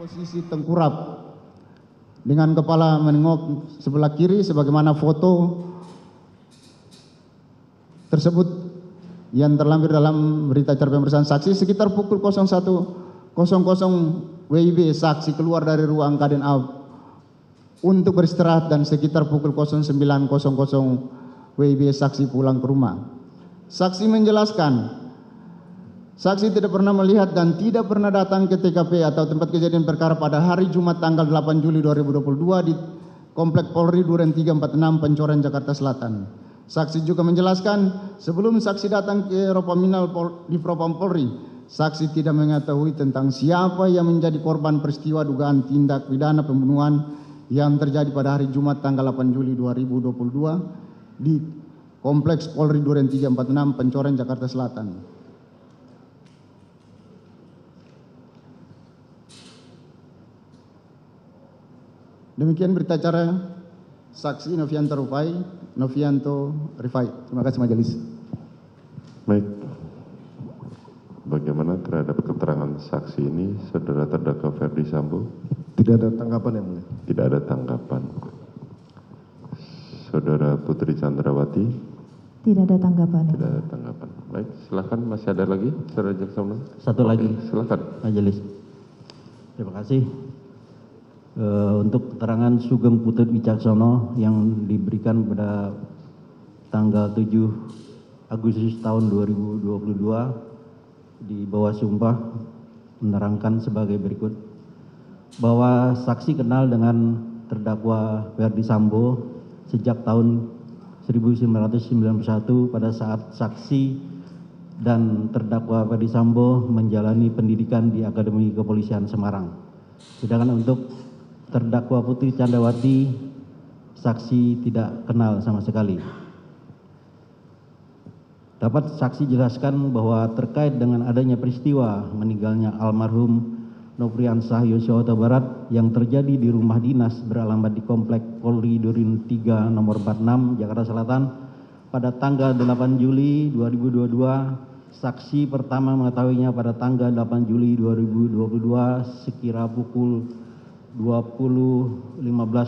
posisi tengkurap dengan kepala menengok sebelah kiri sebagaimana foto tersebut yang terlampir dalam berita acara pemeriksaan saksi. Sekitar pukul 01.00 WIB saksi keluar dari ruang Kaden A untuk beristirahat dan sekitar pukul 09.00 WIB saksi pulang ke rumah. Saksi menjelaskan saksi tidak pernah melihat dan tidak pernah datang ke TKP atau tempat kejadian perkara pada hari Jumat tanggal 8 Juli 2022 di Komplek Polri Duren 346 Pancoran Jakarta Selatan. Saksi juga menjelaskan sebelum saksi datang ke Ropaminal di Propam Polri, saksi tidak mengetahui tentang siapa yang menjadi korban peristiwa dugaan tindak pidana pembunuhan yang terjadi pada hari Jumat tanggal 8 Juli 2022 di Kompleks Polri Duren 346 Pancoran Jakarta Selatan. Demikian berita acara saksi Novianto Rifai. Terima kasih majelis. Baik. Bagaimana terhadap keterangan saksi ini, saudara terdakwa Ferdi Sambo? Tidak ada tanggapan yang mulia. Tidak ada tanggapan. Saudara Putri Chandrawati? Tidak ada tanggapan. Tidak ada tanggapan. Baik, silakan. Masih ada lagi, saudara Jaksa? Satu lagi, silakan. majelis. Terima kasih. Untuk keterangan Sugeng Putut Wicaksono yang diberikan pada tanggal 7 Agustus tahun 2022 di bawah sumpah menerangkan sebagai berikut, bahwa saksi kenal dengan terdakwa Ferdi Sambo sejak tahun 1991 pada saat saksi dan terdakwa Ferdi Sambo menjalani pendidikan di Akademi Kepolisian Semarang. Sedangkan untuk terdakwa Putri Chandrawati, saksi tidak kenal sama sekali. Dapat saksi jelaskan bahwa terkait dengan adanya peristiwa meninggalnya almarhum Nofriansah Yosua Huta Barat yang terjadi di rumah dinas beralamat di Komplek Polri Duren 3 nomor 46 Jakarta Selatan pada tanggal 8 Juli 2022, saksi pertama mengetahuinya pada tanggal 8 Juli 2022 sekira pukul 20.15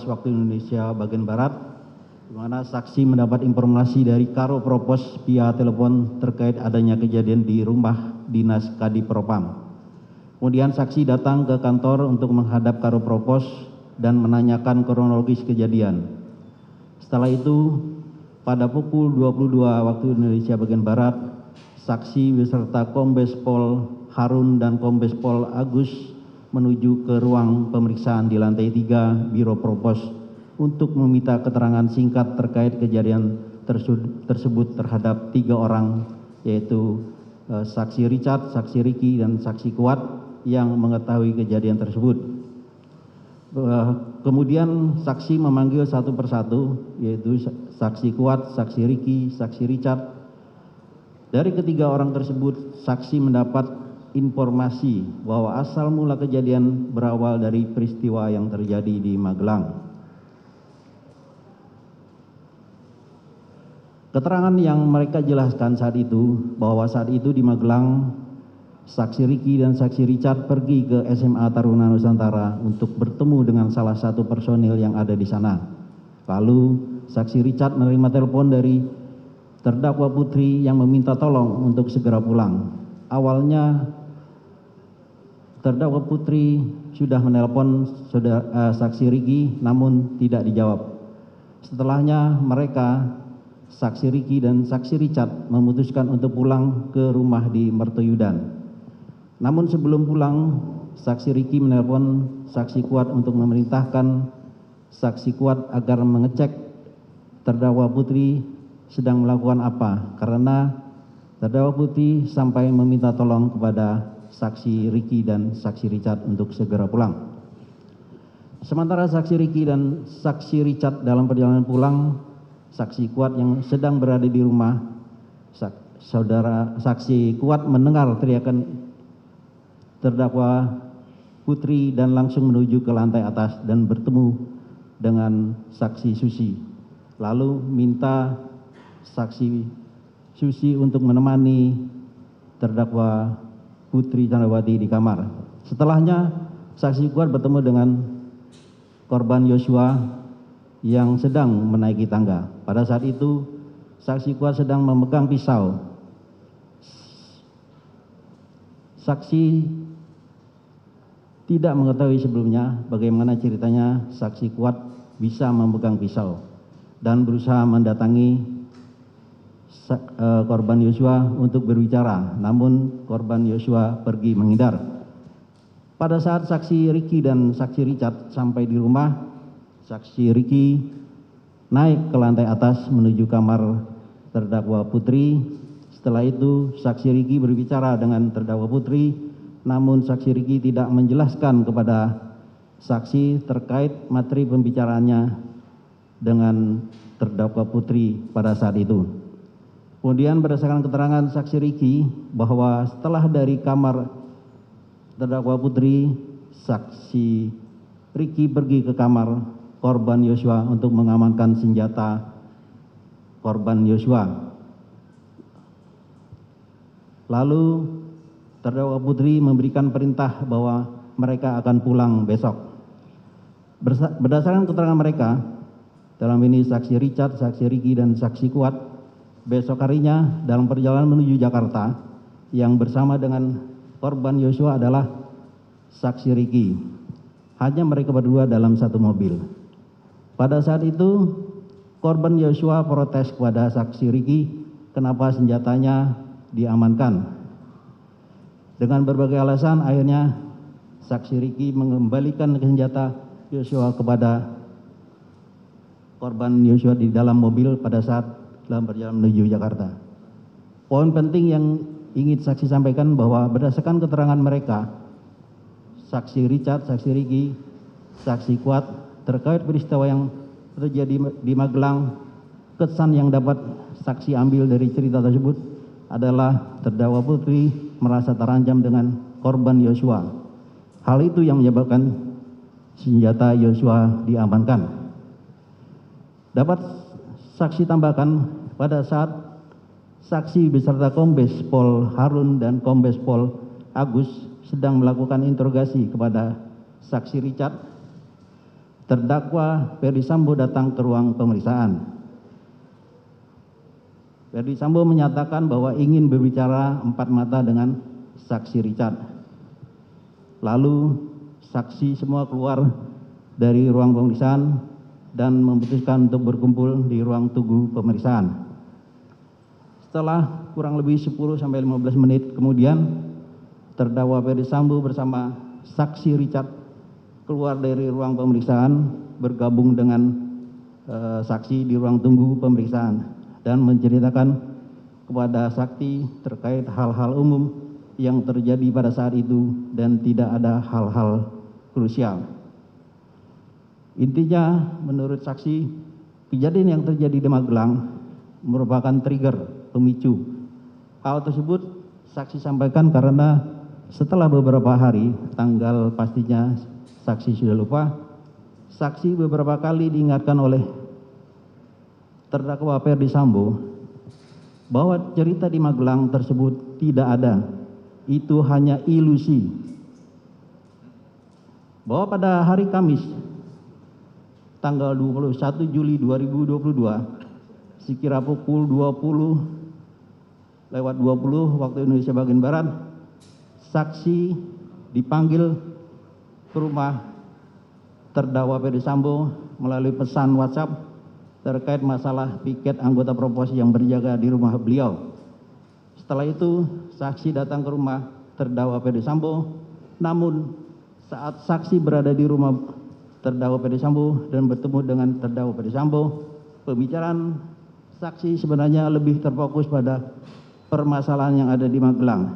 waktu Indonesia bagian Barat, di mana saksi mendapat informasi dari Karo Propos via telepon terkait adanya kejadian di rumah dinas Kadif Propam. Kemudian saksi datang ke kantor untuk menghadap Karo Propos dan menanyakan kronologis kejadian. Setelah itu, pada pukul 22 waktu Indonesia bagian Barat, saksi beserta Kombes Pol Harun dan Kombes Pol Agus menuju ke ruang pemeriksaan di lantai 3 Biro Propos untuk meminta keterangan singkat terkait kejadian tersebut terhadap 3 orang, yaitu saksi Richard, saksi Ricky, dan saksi Kuat yang mengetahui kejadian tersebut. Kemudian saksi memanggil satu persatu, yaitu saksi Kuat, saksi Ricky, saksi Richard. Dari ketiga orang tersebut, saksi mendapat informasi bahwa asal mula kejadian berawal dari peristiwa yang terjadi di Magelang. Keterangan yang mereka jelaskan saat itu, bahwa saat itu di Magelang, saksi Ricky dan saksi Richard pergi ke SMA Taruna Nusantara untuk bertemu dengan salah satu personil yang ada di sana. Lalu saksi Richard menerima telepon dari terdakwa Putri yang meminta tolong untuk segera pulang. Awalnya terdakwa Putri sudah menelpon saksi Ricky, namun tidak dijawab. Setelahnya mereka, saksi Ricky dan saksi Richard, memutuskan untuk pulang ke rumah di Mertoyudan. Namun sebelum pulang, saksi Ricky menelpon saksi Kuat untuk memerintahkan saksi Kuat agar mengecek terdakwa Putri sedang melakukan apa, karena terdakwa Putri sampai meminta tolong kepada saksi Ricky dan saksi Richard untuk segera pulang. Sementara saksi Ricky dan saksi Richard dalam perjalanan pulang, saksi Kuat yang sedang berada di rumah, saksi Kuat mendengar teriakan terdakwa Putri dan langsung menuju ke lantai atas dan bertemu dengan saksi Susi. Lalu minta saksi Susi untuk menemani terdakwa Putri Chandrawati di kamar. Setelahnya saksi Kuat bertemu dengan korban Yosua yang sedang menaiki tangga. Pada saat itu saksi Kuat sedang memegang pisau. Saksi tidak mengetahui sebelumnya bagaimana ceritanya saksi Kuat bisa memegang pisau dan berusaha mendatangi korban Yosua untuk berbicara, namun korban Yosua pergi menghindar. Pada saat saksi Ricky dan saksi Richard sampai di rumah, saksi Ricky naik ke lantai atas menuju kamar terdakwa Putri. Setelah itu saksi Ricky berbicara dengan terdakwa Putri, namun saksi Ricky tidak menjelaskan kepada saksi terkait materi pembicaraannya dengan terdakwa Putri pada saat itu. Kemudian berdasarkan keterangan saksi Ricky bahwa setelah dari kamar terdakwa Putri, saksi Ricky pergi ke kamar korban Yosua untuk mengamankan senjata korban Yosua. Lalu terdakwa Putri memberikan perintah bahwa mereka akan pulang besok. Berdasarkan keterangan mereka, dalam ini saksi Richard, saksi Ricky, dan saksi Kuat, besok harinya dalam perjalanan menuju Jakarta yang bersama dengan korban Yosua adalah saksi Ricky. Hanya mereka berdua dalam satu mobil. Pada saat itu korban Yosua protes kepada saksi Ricky kenapa senjatanya diamankan. Dengan berbagai alasan akhirnya saksi Ricky mengembalikan senjata Yosua kepada korban Yosua di dalam mobil pada saat dalam perjalanan menuju Jakarta. Poin penting yang ingin saksi sampaikan bahwa berdasarkan keterangan mereka, saksi Richard, saksi Ricky, saksi Kuat terkait peristiwa yang terjadi di Magelang, kesan yang dapat saksi ambil dari cerita tersebut adalah terdakwa Putri merasa terancam dengan korban Yosua. Hal itu yang menyebabkan senjata Yosua diamankan. Dapat saksi tambahkan pada saat saksi beserta Kombes Pol Harun dan Kombes Pol Agus sedang melakukan interogasi kepada saksi Richard, terdakwa Ferdi Sambo datang ke ruang pemeriksaan. Ferdi Sambo menyatakan bahwa ingin berbicara empat mata dengan saksi Richard. Lalu saksi semua keluar dari ruang pemeriksaan dan memutuskan untuk berkumpul di ruang tunggu pemeriksaan. Setelah kurang lebih 10-15 menit kemudian, terdakwa Ferdi Sambo bersama saksi Richard keluar dari ruang pemeriksaan bergabung dengan saksi di ruang tunggu pemeriksaan dan menceritakan kepada saksi terkait hal-hal umum yang terjadi pada saat itu dan tidak ada hal-hal krusial. Intinya menurut saksi, kejadian yang terjadi di Magelang merupakan trigger pemicu. Hal tersebut saksi sampaikan karena setelah beberapa hari, tanggal pastinya saksi sudah lupa, saksi beberapa kali diingatkan oleh terdakwa Ferdi Sambo bahwa cerita di Magelang tersebut tidak ada. Itu hanya ilusi. Bahwa pada hari Kamis tanggal 21 Juli 2022 sekira pukul 20:20 waktu Indonesia bagian Barat, saksi dipanggil ke rumah terdakwa Ferdi Sambo melalui pesan WhatsApp terkait masalah piket anggota Proposi yang berjaga di rumah beliau. Setelah itu saksi datang ke rumah terdakwa Ferdi Sambo, namun saat saksi berada di rumah terdakwa Ferdi Sambo dan bertemu dengan terdakwa Ferdi Sambo, pembicaraan saksi sebenarnya lebih terfokus pada permasalahan yang ada di Magelang,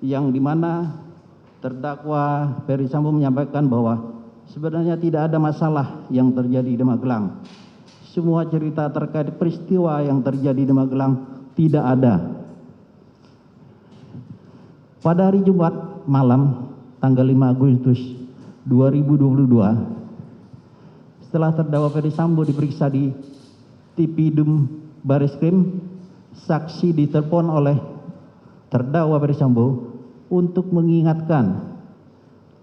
yang dimana terdakwa Ferdi Sambo menyampaikan bahwa sebenarnya tidak ada masalah yang terjadi di Magelang. Semua cerita terkait peristiwa yang terjadi di Magelang tidak ada. Pada hari Jumat malam tanggal 5 Agustus 2022, setelah terdakwa Ferdi Sambo diperiksa di Tipidum Bareskrim, saksi ditelepon oleh terdakwa Ferdi Sambo untuk mengingatkan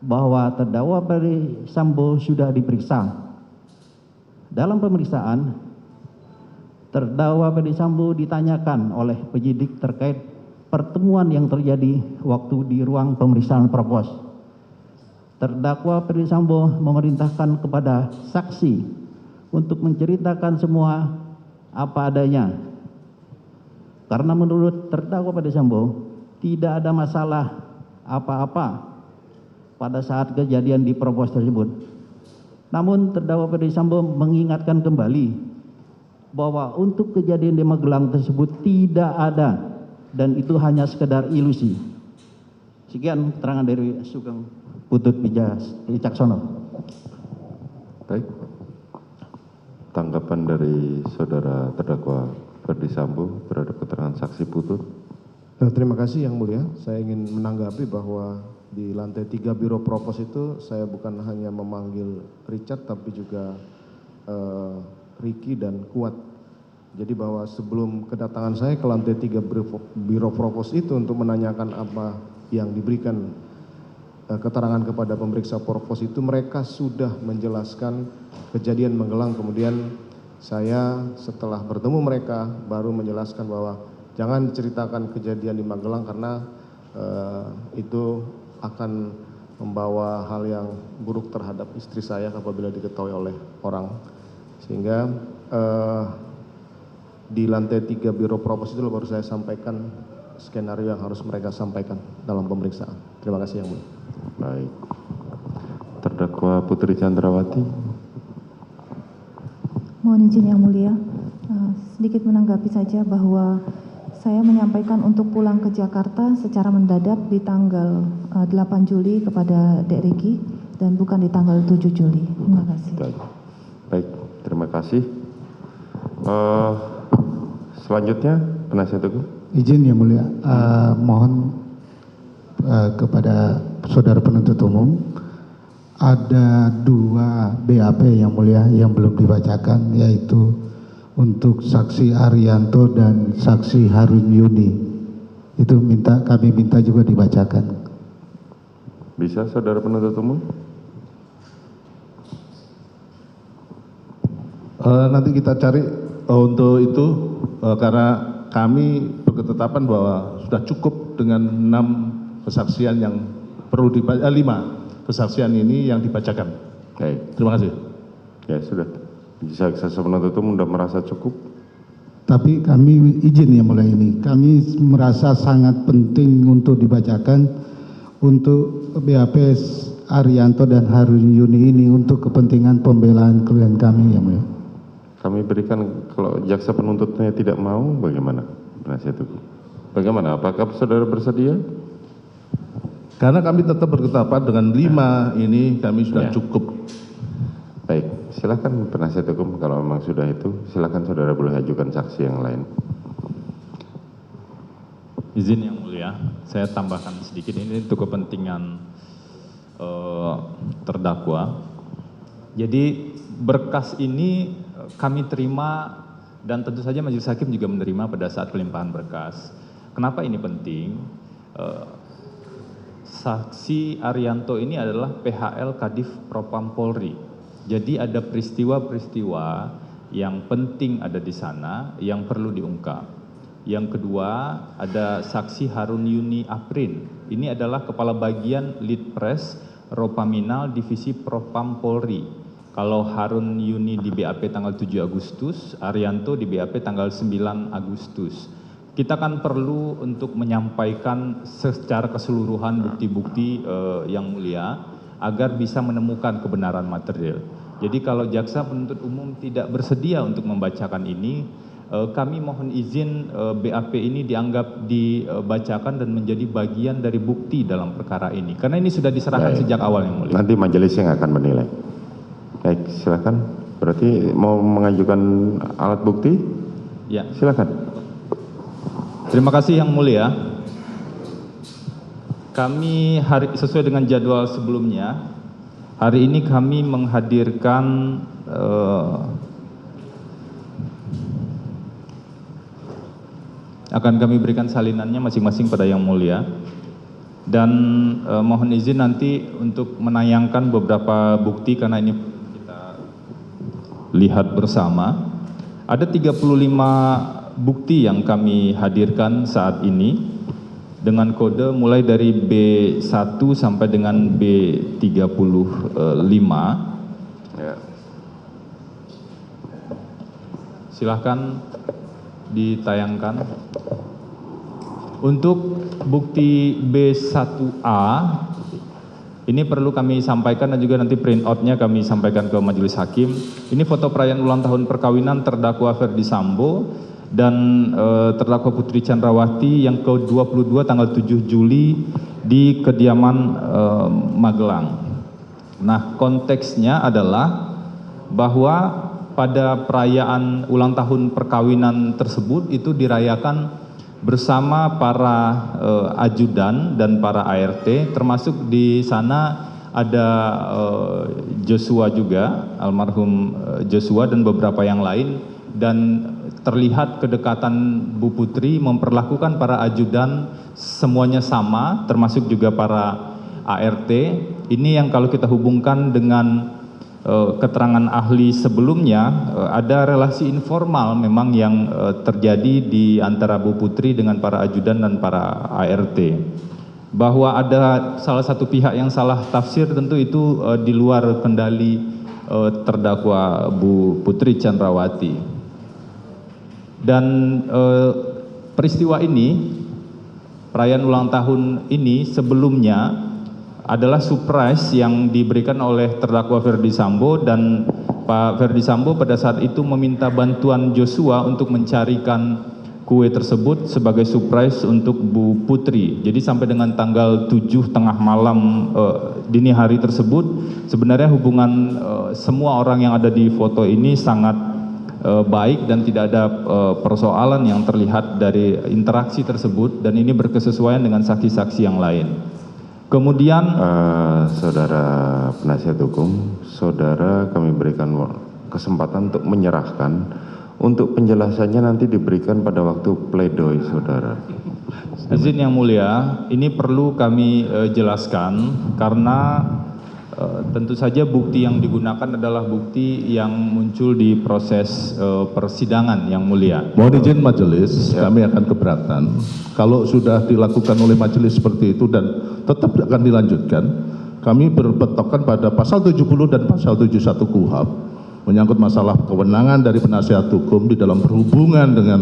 bahwa terdakwa Ferdi Sambo sudah diperiksa. Dalam pemeriksaan, terdakwa Ferdi Sambo ditanyakan oleh penyidik terkait pertemuan yang terjadi waktu di ruang pemeriksaan provos. Terdakwa Ferdi Sambo memerintahkan kepada saksi untuk menceritakan semua apa adanya. Karena menurut terdakwa Ferdi Sambo tidak ada masalah apa-apa pada saat kejadian di provos tersebut. Namun terdakwa Ferdi Sambo mengingatkan kembali bahwa untuk kejadian di Magelang tersebut tidak ada dan itu hanya sekedar ilusi. Sekian keterangan dari Sugeng Putut Wicaksono. Baik. Tanggapan dari saudara terdakwa Ferdi Sambo terhadap keterangan saksi Putut. Terima kasih Yang Mulia. Saya ingin menanggapi bahwa di lantai 3 Biro Propos itu saya bukan hanya memanggil Richard tapi juga Ricky dan Kuat. Jadi bahwa sebelum kedatangan saya ke lantai 3 Biro Propos itu untuk menanyakan apa yang diberikan keterangan kepada pemeriksa Propos itu, mereka sudah menjelaskan kejadian Magelang. Kemudian saya setelah bertemu mereka baru menjelaskan bahwa jangan ceritakan kejadian di Magelang karena itu akan membawa hal yang buruk terhadap istri saya apabila diketahui oleh orang. Sehingga di lantai 3 Biro Propos itu baru saya sampaikan skenario yang harus mereka sampaikan dalam pemeriksaan. Terima kasih Yang Mulia. Baik. Terdakwa Putri Chandrawati. Mohon izin Yang Mulia, sedikit menanggapi saja bahwa saya menyampaikan untuk pulang ke Jakarta secara mendadak di tanggal 8 Juli kepada Dek Ricky dan bukan di tanggal 7 Juli. Terima kasih. Baik, terima kasih. Selanjutnya, penasihat hukum. Izin Yang Mulia, mohon kepada saudara penuntut umum, ada 2 BAP Yang Mulia yang belum dibacakan, yaitu untuk saksi Arianto dan saksi Harun Yuni. Itu kami minta juga dibacakan. Bisa saudara penuntut umum? Nanti kita cari untuk itu karena kami berketetapan bahwa sudah cukup dengan 6 kesaksian yang perlu 5 kesaksian ini yang dibacakan. Baik. Terima kasih. Ya sudah. Jaksa penuntut umum sudah merasa cukup. Tapi kami izin Yang Mulia ini, kami merasa sangat penting untuk dibacakan untuk BAP Arianto dan Harun Yuni ini untuk kepentingan pembelaan klien kami Yang Mulia. Kami berikan, kalau jaksa penuntutnya tidak mau, bagaimana penasihat hukum? Bagaimana? Apakah saudara bersedia? Karena kami tetap berketetapan dengan 5 ini kami sudah cukup. Baik, silakan penasihat hukum kalau memang sudah itu, silakan saudara boleh ajukan saksi yang lain. Izin Yang Mulia, saya tambahkan sedikit ini untuk kepentingan terdakwa. Jadi berkas ini kami terima dan tentu saja majelis hakim juga menerima pada saat pelimpahan berkas. Kenapa ini penting? Saksi Arianto ini adalah PHL Kadif Propam Polri. Jadi ada peristiwa-peristiwa yang penting ada di sana yang perlu diungkap. Yang kedua, ada saksi Harun Yuni Aprin. Ini adalah kepala bagian Litpres Ropaminal Divisi Propam Polri. Kalau Harun Yuni di BAP tanggal 7 Agustus, Arianto di BAP tanggal 9 Agustus. Kita kan perlu untuk menyampaikan secara keseluruhan bukti-bukti yang mulia agar bisa menemukan kebenaran material. Jadi kalau jaksa penuntut umum tidak bersedia untuk membacakan ini, kami mohon izin BAP ini dianggap dibacakan dan menjadi bagian dari bukti dalam perkara ini. Karena ini sudah diserahkan sejak awal yang mulia. Nanti majelis yang akan menilai. Baik, silakan. Berarti mau mengajukan alat bukti? Ya. Silakan. Terima kasih yang mulia. Kami sesuai dengan jadwal sebelumnya, hari ini kami menghadirkan akan kami berikan salinannya masing-masing pada yang mulia. Dan mohon izin nanti untuk menayangkan beberapa bukti karena ini kita lihat bersama. Ada 35 bukti yang kami hadirkan saat ini dengan kode mulai dari B1 sampai dengan B35. Ya. Silahkan ditayangkan. Untuk bukti B1A, ini perlu kami sampaikan dan juga nanti print out-nya kami sampaikan ke majelis hakim. Ini foto perayaan ulang tahun perkawinan terdakwa Ferdi Sambo dan terdakwa Putri Chandrawati yang ke-22 tanggal 7 Juli di kediaman Magelang. Nah, konteksnya adalah bahwa pada perayaan ulang tahun perkawinan tersebut itu dirayakan bersama para ajudan dan para ART, termasuk di sana ada Joshua juga, almarhum Joshua dan beberapa yang lain, dan terlihat kedekatan Bu Putri memperlakukan para ajudan semuanya sama, termasuk juga para ART. Ini yang kalau kita hubungkan dengan keterangan ahli sebelumnya, ada relasi informal memang yang terjadi di antara Bu Putri dengan para ajudan dan para ART. Bahwa ada salah satu pihak yang salah tafsir tentu itu di luar kendali terdakwa Bu Putri Chandrawati. Dan peristiwa ini, perayaan ulang tahun ini sebelumnya adalah surprise yang diberikan oleh terdakwa Ferdi Sambo, dan Pak Ferdi Sambo pada saat itu meminta bantuan Joshua untuk mencarikan kue tersebut sebagai surprise untuk Bu Putri. Jadi sampai dengan tanggal 7 tengah malam dini hari tersebut, sebenarnya hubungan semua orang yang ada di foto ini sangat baik dan tidak ada persoalan yang terlihat dari interaksi tersebut, dan ini berkesesuaian dengan saksi-saksi yang lain. Kemudian saudara penasihat hukum, saudara kami berikan kesempatan untuk menyerahkan, untuk penjelasannya nanti diberikan pada waktu pledoi saudara. Izin yang mulia, ini perlu kami jelaskan karena tentu saja bukti yang digunakan adalah bukti yang muncul di proses persidangan yang mulia. Mohon izin majelis, kami akan keberatan kalau sudah dilakukan oleh majelis seperti itu dan tetap akan dilanjutkan. Kami berpetokan pada pasal 70 dan pasal 71 KUHP menyangkut masalah kewenangan dari penasihat hukum di dalam berhubungan dengan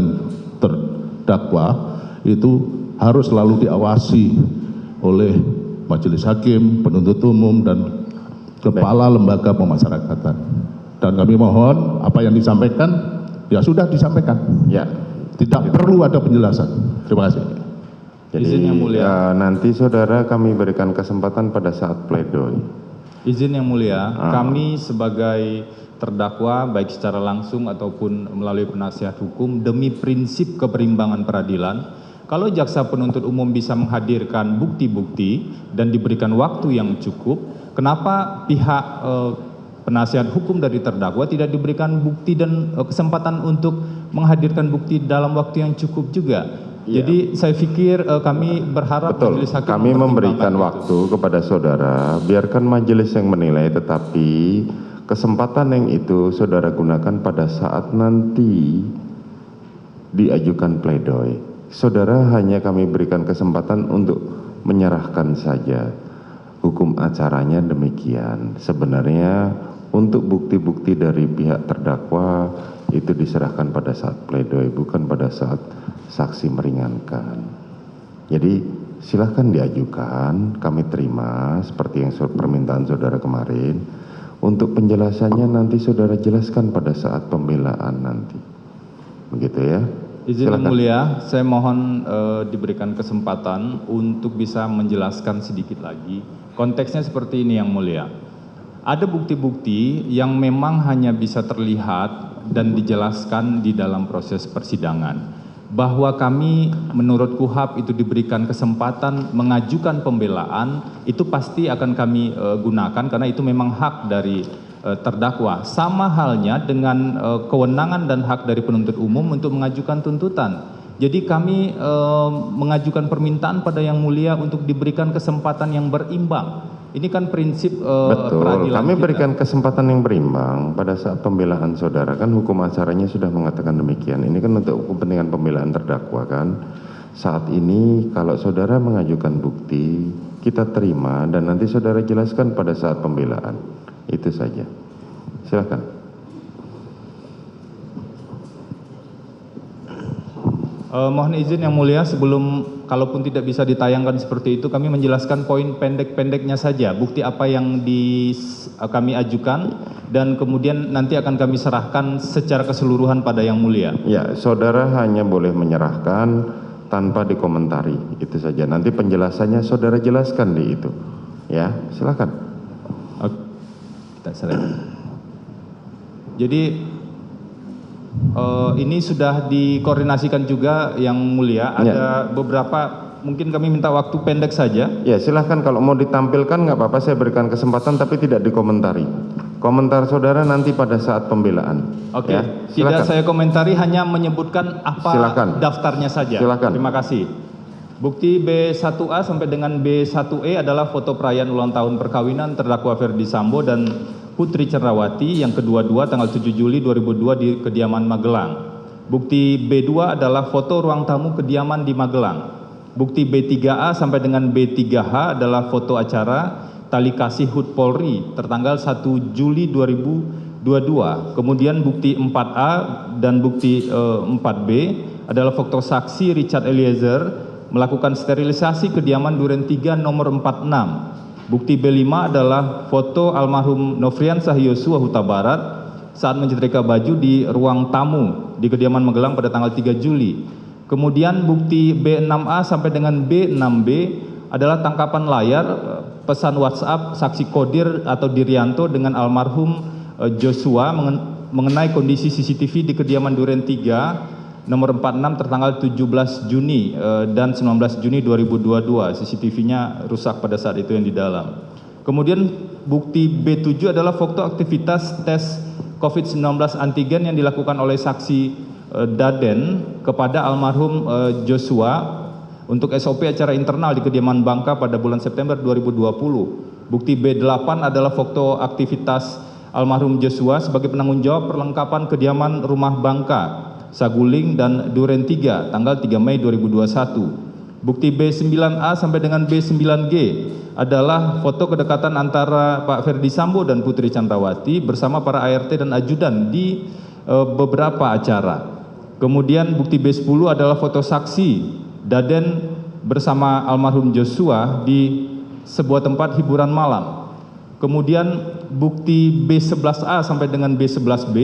terdakwa itu harus selalu diawasi oleh majelis hakim, penuntut umum, dan kepala lembaga pemasyarakatan. Dan kami mohon apa yang disampaikan ya sudah disampaikan. Ya. Tidak perlu ada penjelasan. Terima kasih. Jadi Izin yang mulia. Nanti saudara kami berikan kesempatan pada saat pledoi. Izin yang mulia, kami sebagai terdakwa baik secara langsung ataupun melalui penasihat hukum demi prinsip keberimbangan peradilan, kalau jaksa penuntut umum bisa menghadirkan bukti-bukti dan diberikan waktu yang cukup, kenapa pihak penasihat hukum dari terdakwa tidak diberikan bukti dan kesempatan untuk menghadirkan bukti dalam waktu yang cukup juga? Ya. Jadi saya pikir kami berharap betul, majelis hakim kami memberikan mempertimbangkan waktu kepada saudara, biarkan majelis yang menilai, tetapi kesempatan yang itu saudara gunakan pada saat nanti diajukan pledoi. Saudara hanya kami berikan kesempatan untuk menyerahkan saja. Hukum acaranya demikian. Sebenarnya untuk bukti-bukti dari pihak terdakwa itu diserahkan pada saat pledoi, bukan pada saat saksi meringankan. Jadi silahkan diajukan, kami terima seperti yang permintaan saudara kemarin. Untuk penjelasannya nanti saudara jelaskan pada saat pembelaan nanti. Begitu ya. Izin yang mulia, saya mohon diberikan kesempatan untuk bisa menjelaskan sedikit lagi. Konteksnya seperti ini yang mulia. Ada bukti-bukti yang memang hanya bisa terlihat dan dijelaskan di dalam proses persidangan. Bahwa kami menurut KUHP itu diberikan kesempatan mengajukan pembelaan, itu pasti akan kami gunakan karena itu memang hak dari terdakwa. Sama halnya dengan kewenangan dan hak dari penuntut umum untuk mengajukan tuntutan. Jadi kami mengajukan permintaan pada Yang Mulia untuk diberikan kesempatan yang berimbang. Ini kan prinsip Betul, peradilan kami kita. berikan kesempatan yang berimbang pada saat pembelaan saudara, kan hukum acaranya sudah mengatakan demikian. Ini kan untuk kepentingan pembelaan terdakwa kan. Saat ini kalau saudara mengajukan bukti, kita terima dan nanti saudara jelaskan pada saat pembelaan. Itu saja. Silakan. Mohon izin Yang Mulia, sebelum kalaupun tidak bisa ditayangkan seperti itu, kami menjelaskan poin pendek-pendeknya saja, bukti apa yang kami ajukan, dan kemudian nanti akan kami serahkan secara keseluruhan pada Yang Mulia. Ya, saudara hanya boleh menyerahkan tanpa dikomentari, itu saja. Nanti penjelasannya saudara jelaskan di itu. Ya, silakan. Oke. Kita serahkan. Jadi ini sudah dikoordinasikan juga Yang Mulia. Ada beberapa, mungkin kami minta waktu pendek saja. Ya, silahkan kalau mau ditampilkan nggak apa-apa, saya berikan kesempatan tapi tidak dikomentari. Komentar saudara nanti pada saat pembelaan. Oke, Ya, tidak silakan. saya komentari, hanya menyebutkan apa Silakan. daftarnya saja. Silakan. Terima kasih. Bukti B1A sampai dengan B1E adalah foto perayaan ulang tahun perkawinan terdakwa Ferdi Sambo dan Putri Cenrawati yang kedua-dua tanggal 7 Juli 2002 di kediaman Magelang. Bukti B2 adalah foto ruang tamu kediaman di Magelang. Bukti B3A sampai dengan B3H adalah foto acara tali kasih HUT Polri tertanggal 1 Juli 2022. Kemudian bukti 4A dan bukti 4B adalah foto saksi Richard Eliezer melakukan sterilisasi kediaman Duren 3 nomor 46. Bukti B5 adalah foto almarhum Nofriansah Yosua Huta Barat saat menyetrika baju di ruang tamu di kediaman Magelang pada tanggal 3 Juli. Kemudian bukti B6A sampai dengan B6B adalah tangkapan layar pesan WhatsApp saksi Kodir atau Dirianto dengan almarhum Joshua mengenai kondisi CCTV di kediaman Duren 3 nomor 46 tertanggal 17 Juni dan 19 Juni 2022. CCTV-nya rusak pada saat itu yang di dalam. Kemudian bukti B7 adalah foto aktivitas tes COVID-19 antigen yang dilakukan oleh saksi Daden kepada almarhum Joshua untuk SOP acara internal di kediaman Bangka pada bulan September 2020. Bukti B8 adalah foto aktivitas almarhum Joshua sebagai penanggung jawab perlengkapan kediaman rumah Bangka, Saguling dan Duren 3 tanggal 3 Mei 2021. Bukti B9A sampai dengan B9G adalah foto kedekatan antara Pak Ferdi Sambo dan Putri Candrawati bersama para ART dan ajudan di beberapa acara. Kemudian bukti B10 adalah foto saksi Daden bersama almarhum Joshua di sebuah tempat hiburan malam. Kemudian bukti B11A sampai dengan B11B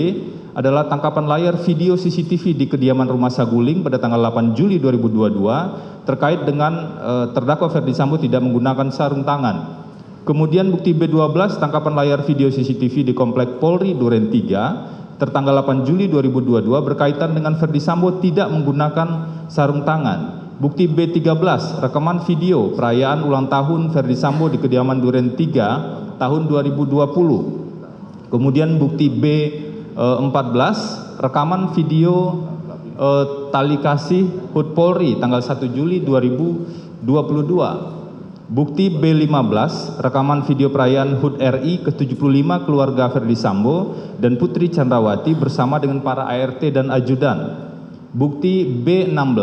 adalah tangkapan layar video CCTV di kediaman rumah Saguling pada tanggal 8 Juli 2022 terkait dengan terdakwa Ferdi Sambo tidak menggunakan sarung tangan. Kemudian bukti B12 tangkapan layar video CCTV di Komplek Polri Duren 3 tertanggal 8 Juli 2022 berkaitan dengan Ferdi Sambo tidak menggunakan sarung tangan. Bukti B13 rekaman video perayaan ulang tahun Ferdi Sambo di kediaman Duren 3 tahun 2020. Kemudian bukti B14 rekaman video tali kasih HUT Polri tanggal 1 Juli 2022. Bukti B15 rekaman video perayaan HUT RI ke-75 keluarga Ferdi Sambo dan Putri Candrawati bersama dengan para ART dan ajudan. Bukti B16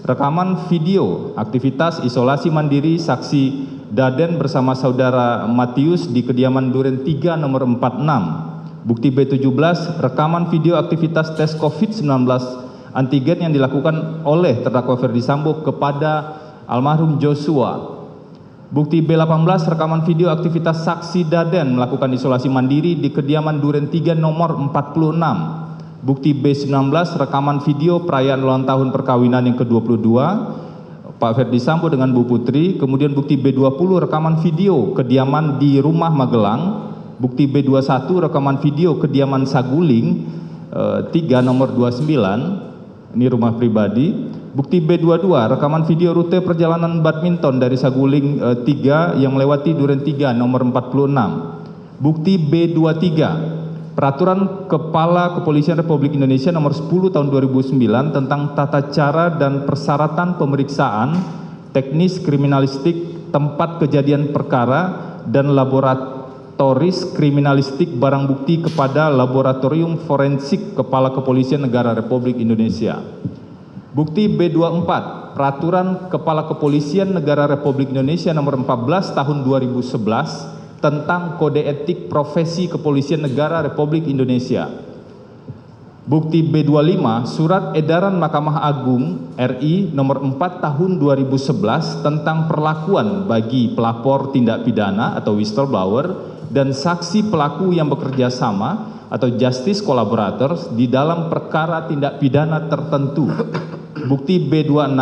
rekaman video aktivitas isolasi mandiri saksi Daden bersama saudara Matius di kediaman Duren 3 nomor 46. Bukti B17 rekaman video aktivitas tes COVID-19 antigen yang dilakukan oleh terdakwa Ferdi Sambo kepada almarhum Joshua. Bukti B18 rekaman video aktivitas saksi Daden melakukan isolasi mandiri di kediaman Duren 3 nomor 46. Bukti B19 rekaman video perayaan ulang tahun perkawinan yang ke-22 Pak Ferdi Sambo dengan Bu Putri. Kemudian bukti B20 rekaman video kediaman di rumah Magelang. Bukti B21 rekaman video kediaman Saguling 3 nomor 29, ini rumah pribadi. Bukti B22 rekaman video rute perjalanan badminton dari Saguling 3 yang melewati Duren 3 nomor 46. Bukti B23 Peraturan Kepala Kepolisian Republik Indonesia Nomor 10 Tahun 2009 tentang tata cara dan persyaratan pemeriksaan teknis kriminalistik tempat kejadian perkara dan laboratoris kriminalistik barang bukti kepada Laboratorium Forensik Kepala Kepolisian Negara Republik Indonesia. Bukti B24, Peraturan Kepala Kepolisian Negara Republik Indonesia Nomor 14 Tahun 2011 tentang Kode Etik Profesi Kepolisian Negara Republik Indonesia. Bukti B25, Surat Edaran Mahkamah Agung RI Nomor 4 Tahun 2011 tentang perlakuan bagi pelapor tindak pidana atau whistleblower dan saksi pelaku yang bekerja sama atau justice collaborators di dalam perkara tindak pidana tertentu. Bukti B26,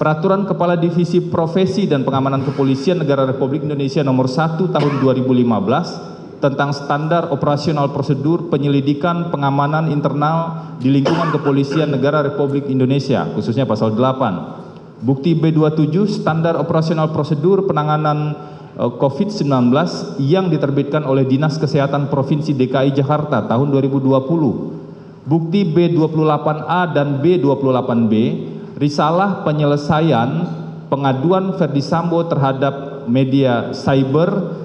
Peraturan Kepala Divisi Profesi dan Pengamanan Kepolisian Negara Republik Indonesia Nomor 1 Tahun 2015 tentang standar operasional prosedur penyelidikan pengamanan internal di lingkungan Kepolisian Negara Republik Indonesia, khususnya pasal 8. Bukti B27, Standar operasional prosedur penanganan COVID-19 yang diterbitkan oleh Dinas Kesehatan Provinsi DKI Jakarta tahun 2020. Bukti B28A dan B28B, Risalah penyelesaian pengaduan Ferdi Sambo terhadap media cyber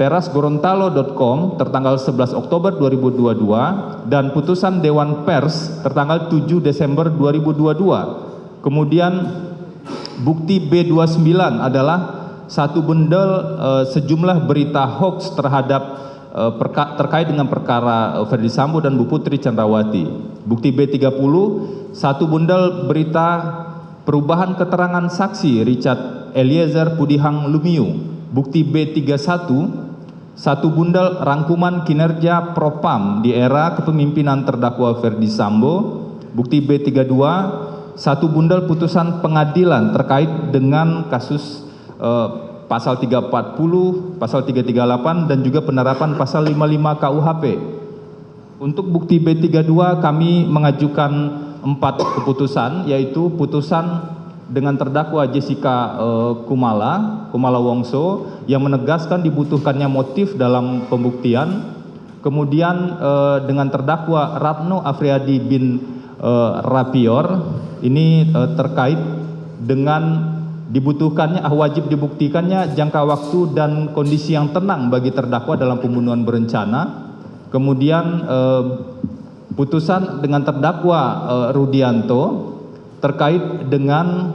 terasgorontalo.com tertanggal 11 Oktober 2022 dan putusan Dewan Pers tertanggal 7 Desember 2022. Kemudian bukti B29 adalah satu bundel sejumlah berita hoax terkait dengan perkara Ferdi Sambo dan Bu Putri Chandrawati. Bukti B30, satu bundel berita perubahan keterangan saksi Richard Eliezer Pudihang Lumiu. Bukti B31, satu bundel rangkuman kinerja Propam di era kepemimpinan terdakwa Ferdi Sambo. Bukti B32, satu bundel putusan pengadilan terkait dengan kasus pasal 340, pasal 338 dan juga penerapan pasal 55 KUHP. Untuk bukti B32 kami mengajukan 4 keputusan, yaitu putusan dengan terdakwa Jessica Kumala Wongso yang menegaskan dibutuhkannya motif dalam pembuktian. Kemudian dengan terdakwa Ratno Afriyadi bin Rapior ini terkait dengan dibutuhkannya wajib dibuktikannya jangka waktu dan kondisi yang tenang bagi terdakwa dalam pembunuhan berencana. Kemudian putusan dengan terdakwa Rudianto terkait dengan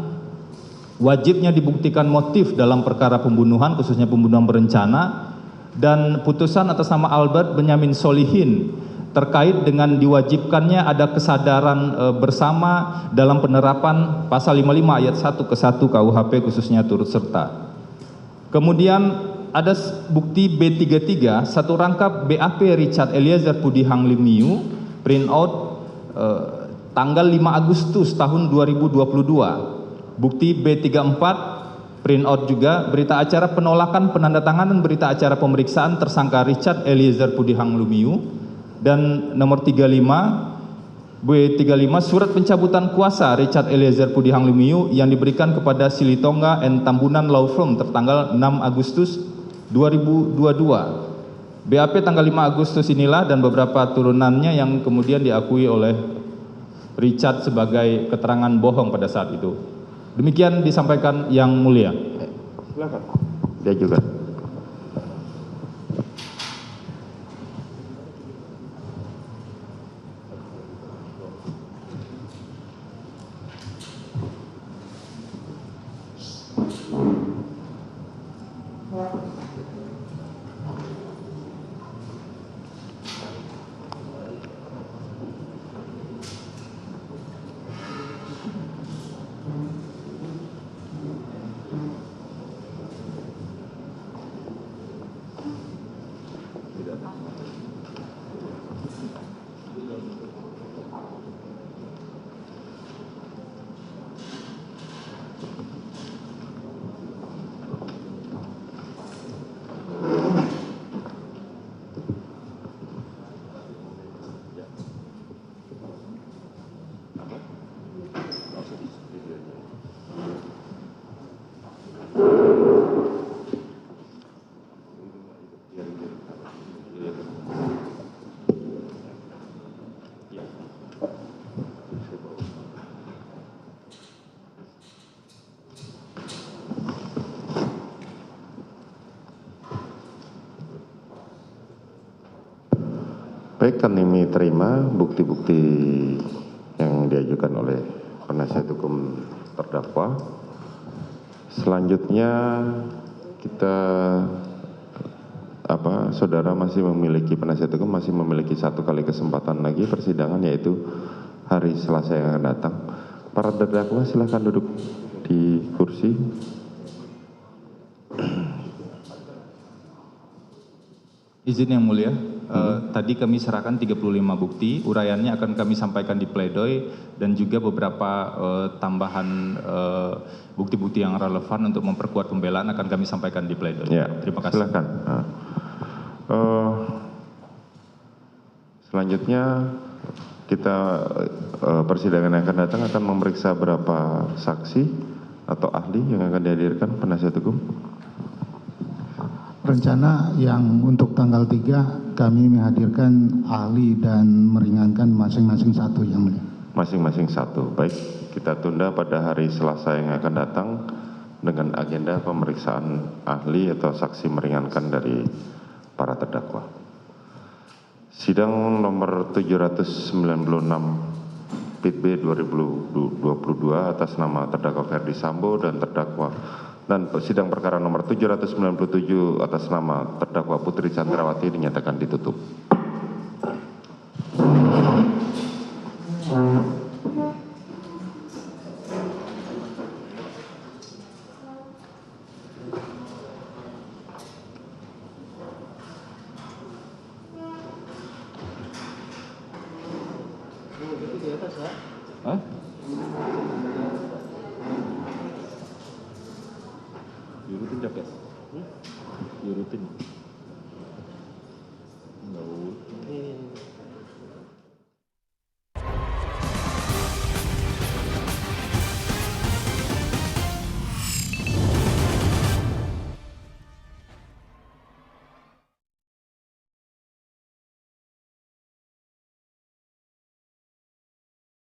wajibnya dibuktikan motif dalam perkara pembunuhan, khususnya pembunuhan berencana, dan putusan atas nama Albert Benyamin Solihin terkait dengan diwajibkannya ada kesadaran bersama dalam penerapan pasal 55 ayat 1 ke 1 KUHP khususnya turut serta. Kemudian ada bukti B33, satu rangkap BAP Richard Eliezer Pudihang Lumiu, print out tanggal 5 Agustus tahun 2022. Bukti B34, print out juga berita acara penolakan penandatanganan berita acara pemeriksaan tersangka Richard Eliezer Pudihang Lumiu. Dan nomor 35, B35, surat pencabutan kuasa Richard Eliezer Pudihang Lumiu yang diberikan kepada Silitonga and Tambunan Law Firm tertanggal 6 Agustus 2022. BAP tanggal 5 Agustus inilah dan beberapa turunannya yang kemudian diakui oleh Richard sebagai keterangan bohong pada saat itu. Demikian disampaikan Yang Mulia. Silakan. Dia juga. Baik, kami terima bukti-bukti yang diajukan oleh penasihat hukum terdakwa. Selanjutnya kita saudara masih memiliki, penasihat hukum masih memiliki satu kali kesempatan lagi persidangan, yaitu hari Selasa yang akan datang. Para terdakwa silakan duduk di kursi. Izin yang mulia, tadi kami serahkan 35 bukti, uraiannya akan kami sampaikan di pledoi dan juga beberapa tambahan bukti-bukti yang relevan untuk memperkuat pembelaan akan kami sampaikan di pledoi. Ya, terima kasih. silakan. Selanjutnya kita persidangan yang akan datang akan memeriksa berapa saksi atau ahli yang akan dihadirkan penasihat hukum. Rencana yang untuk tanggal 3 kami menghadirkan ahli dan meringankan masing-masing satu yang mulia. Masing-masing satu. Baik, kita tunda pada hari Selasa yang akan datang dengan agenda pemeriksaan ahli atau saksi meringankan dari para terdakwa. Sidang nomor 796 PIT B 2022 atas nama terdakwa Ferdi Sambo dan terdakwa, dan sidang perkara nomor 797 atas nama terdakwa Putri Chandrawati dinyatakan ditutup. Hah? Diurutin Jakes? Diurutin.